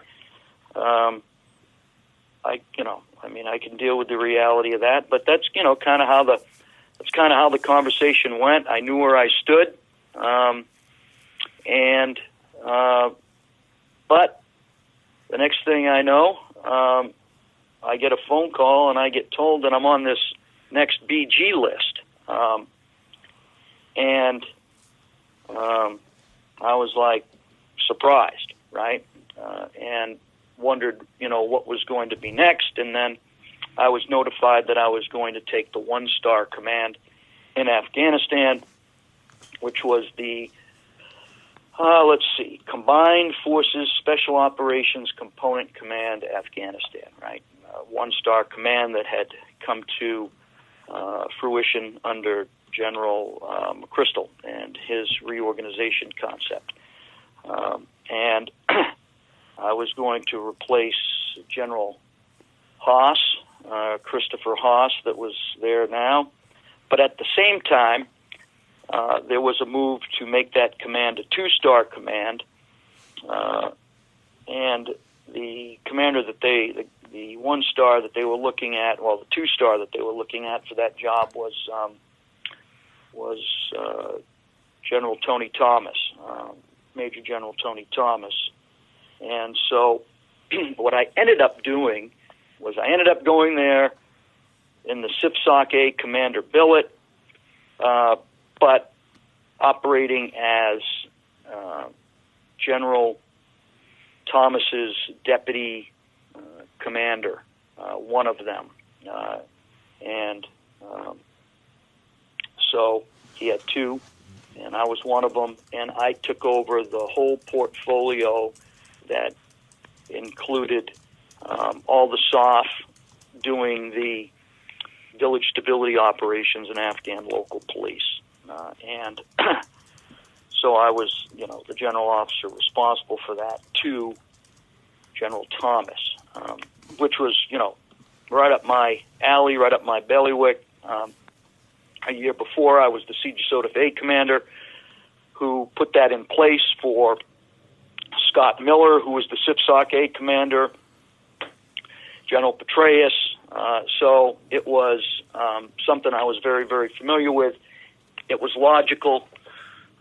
I can deal with the reality of that, but that's kind of how the conversation went. I knew where I stood, but the next thing I know, I get a phone call and I get told that I'm on this next BG list, and I was like surprised, right, and wondered, what was going to be next. And then I was notified that I was going to take the 1-star command in Afghanistan, which was the, Combined Forces Special Operations Component Command Afghanistan, right? 1-star command that had come to fruition under General McChrystal and his reorganization concept. And I was going to replace General Haas, Christopher Haas, that was there now. But at the same time, there was a move to make that command a 2-star command. And the commander that the 1-star that they were looking at, well, the 2-star that they were looking at for that job was General Tony Thomas, Major General Tony Thomas. And so what I ended up doing was I ended up going there in the SIPSOC A commander billet, but operating as General Thomas's deputy commander, one of them. So he had 2, and I was one of them, and I took over the whole portfolio that included all the SOF doing the village stability operations in Afghan local police. And so I was, the general officer responsible for that to General Thomas, which was, right up my alley, right up my bailiwick. A year before, I was the CGSOTF A commander who put that in place for Scott Miller, who was the SIPSOC A commander, General Petraeus. So it was something I was very, very familiar with. It was logical.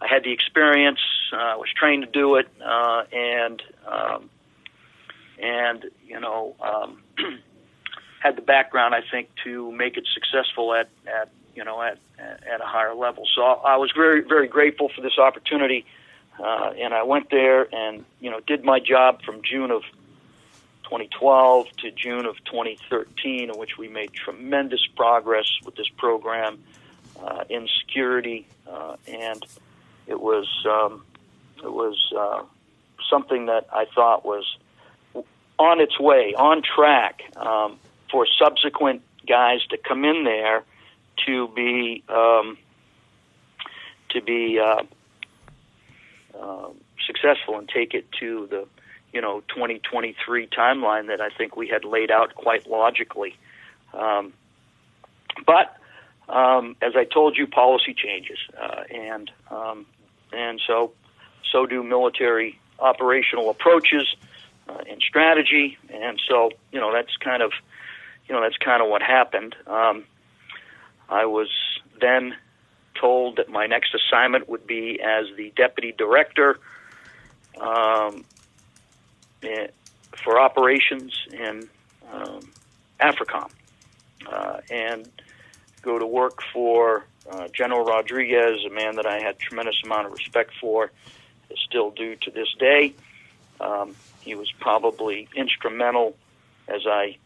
I had the experience. I was trained to do it, and had the background, I think, to make it successful at a higher level. So I was very, very grateful for this opportunity, and I went there and did my job from June of 2012 to June of 2013, in which we made tremendous progress with this program. in security, and it was something that I thought was on its way, on track, for subsequent guys to come in there to be successful and take it to the 2023 timeline that I think we had laid out quite logically. But as I told you, policy changes, and so do military operational approaches and strategy, and so that's kind of what happened. I was then told that my next assignment would be as the deputy director for operations in AFRICOM, and go to work for General Rodriguez, a man that I had tremendous amount of respect for, still do to this day. He was probably instrumental as I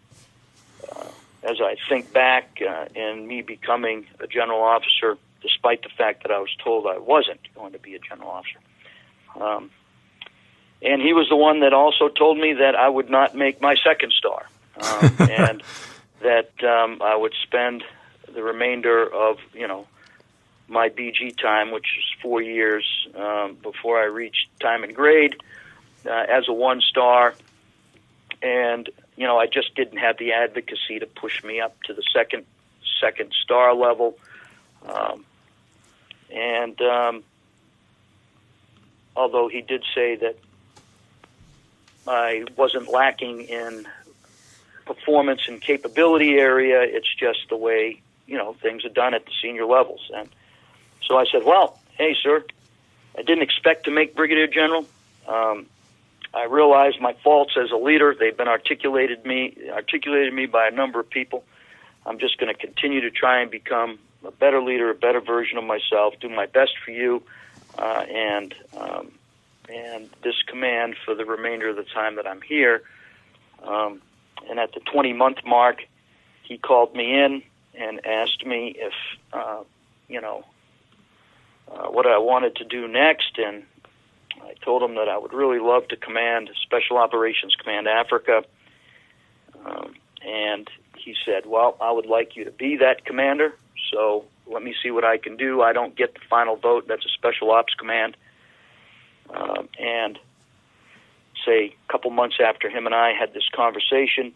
think back in me becoming a general officer, despite the fact that I was told I wasn't going to be a general officer. And he was the one that also told me that I would not make my second star, and that I would spend the remainder of my BG time, which is 4 years before I reached time and grade, as a 1-star, and I just didn't have the advocacy to push me up to the second star level, and although he did say that I wasn't lacking in performance and capability area, it's just the way things are done at the senior levels. And so I said, well, hey, sir, I didn't expect to make Brigadier General. I realize my faults as a leader. They've been articulated me by a number of people. I'm just going to continue to try and become a better leader, a better version of myself, do my best for you, and this command for the remainder of the time that I'm here. And at the 20-month mark, he called me in and asked me if, what I wanted to do next, and I told him that I would really love to command Special Operations Command Africa, and he said, well, I would like you to be that commander, so let me see what I can do. I don't get the final vote. That's a Special Ops Command. And say a couple months after him and I had this conversation,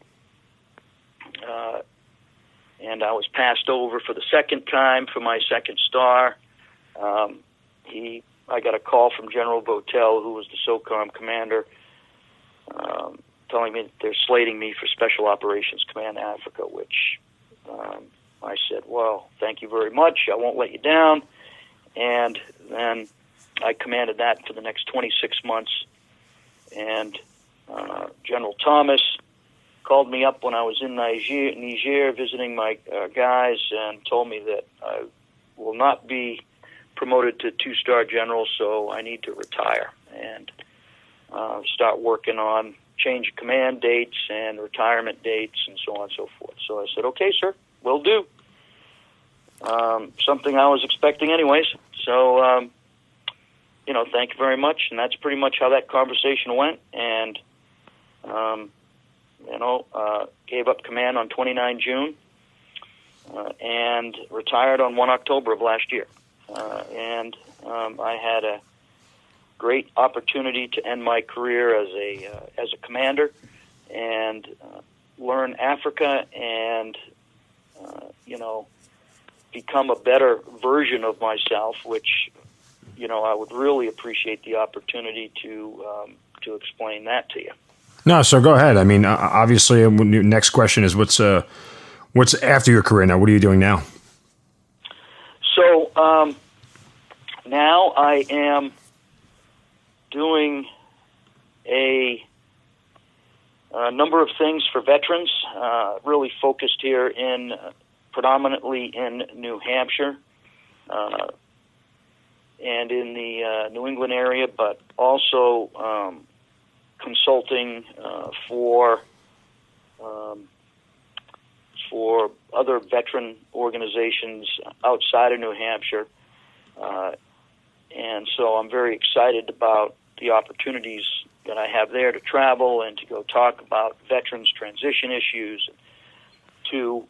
and I was passed over for the second time for my second star, I got a call from General Votel, who was the SOCOM commander, telling me that they're slating me for Special Operations Command Africa, which I said, well, thank you very much. I won't let you down. And then I commanded that for the next 26 months. And General Thomas called me up when I was in Niger visiting my guys, and told me that I will not be promoted to 2-star general, so I need to retire and start working on change of command dates and retirement dates and so on and so forth. So I said, okay, sir, will do. Something I was expecting anyways. So, thank you very much. And that's pretty much how that conversation went. And, gave up command on 29 June and retired on 1 October of last year. I had a great opportunity to end my career as a commander and learn Africa and become a better version of myself, which I would really appreciate the opportunity to explain that to you. No, so go ahead. I mean, obviously, next question is what's after your career now? What are you doing now? So now I am doing a number of things for veterans, really focused here predominantly in New Hampshire and in the New England area, but also for other veteran organizations outside of New Hampshire. And so I'm very excited about the opportunities that I have there to travel and to go talk about veterans' transition issues, to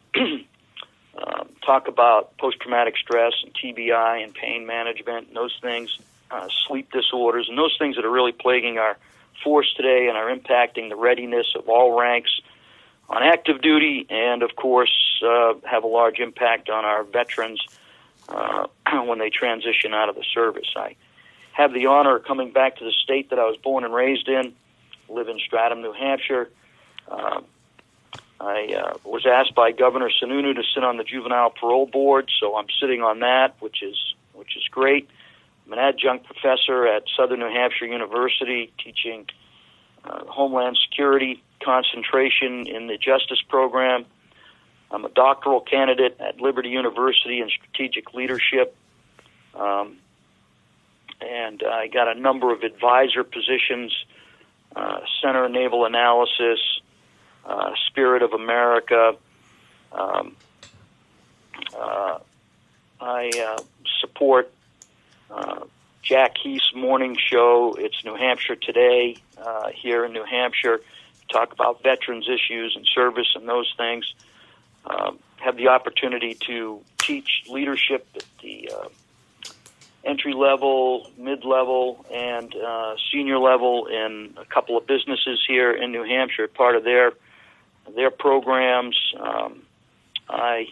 talk about post-traumatic stress and TBI and pain management and those things, sleep disorders, and those things that are really plaguing our force today and are impacting the readiness of all ranks on active duty, and of course have a large impact on our veterans when they transition out of the service. I have the honor of coming back to the state that I was born and raised in, live in Stratham, New Hampshire. I was asked by Governor Sununu to sit on the Juvenile Parole Board, so I'm sitting on that, which is great. I'm an adjunct professor at Southern New Hampshire University, teaching Homeland Security concentration in the Justice Program. I'm a doctoral candidate at Liberty University in Strategic Leadership. And I got a number of advisor positions, Center of Naval Analysis, Spirit of America. I support Jack Heath's morning show. It's New Hampshire Today here in New Hampshire. Talk about veterans issues and service and those things. Have the opportunity to teach leadership at the entry level, mid-level, and senior level in a couple of businesses here in New Hampshire, part of their programs. I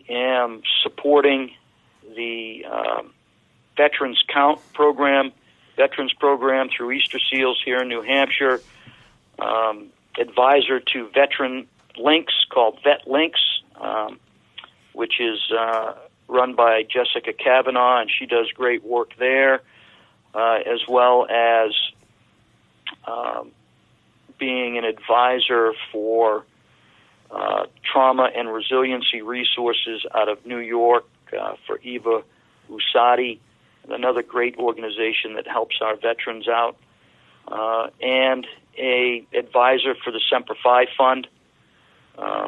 am supporting the Veterans program through Easter Seals here in New Hampshire. Advisor to Veteran Links called Vet Links, which is run by Jessica Kavanaugh, and she does great work there, as well as being an advisor for trauma and resiliency resources out of New York for Eva Usati, another great organization that helps our veterans out, and a advisor for the Semper Fi Fund,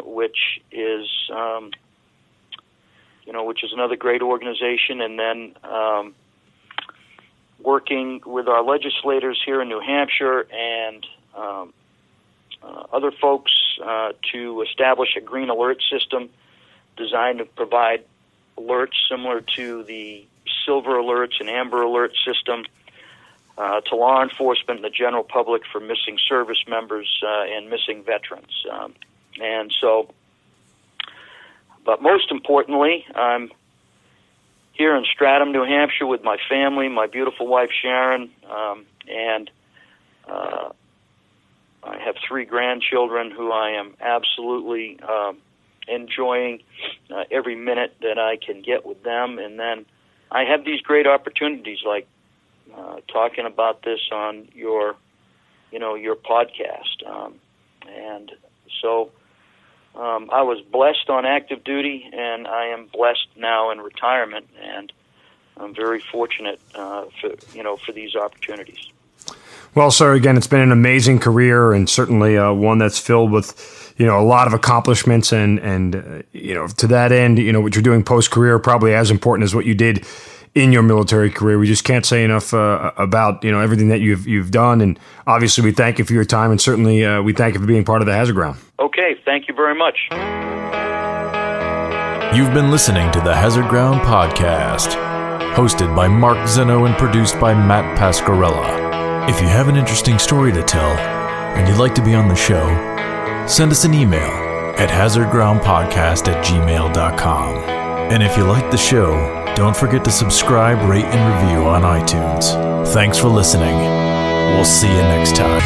which is another great organization, and then working with our legislators here in New Hampshire and other folks to establish a green alert system designed to provide alerts similar to the silver alerts and amber alert system to law enforcement and the general public for missing service members and missing veterans. But most importantly, I'm here in Stratham, New Hampshire with my family, my beautiful wife Sharon, and I have 3 grandchildren who I am absolutely enjoying every minute that I can get with them. And then I have these great opportunities like talking about this on your podcast. And so I was blessed on active duty, and I am blessed now in retirement, and I'm very fortunate for these opportunities. Well, sir, again, it's been an amazing career, and certainly one that's filled with a lot of accomplishments, and to that end, what you're doing post-career probably as important as what you did in your military career. We just can't say enough about everything that you've done, and obviously we thank you for your time, and certainly we thank you for being part of the Hazard Ground. Okay, thank you very much. You've been listening to the Hazard Ground Podcast, hosted by Mark Zeno and produced by Matt Pasquarella. If you have an interesting story to tell and you'd like to be on the show, send us an email at hazardgroundpodcast@gmail.com. And if you like the show, don't forget to subscribe, rate, and review on iTunes. Thanks for listening. We'll see you next time.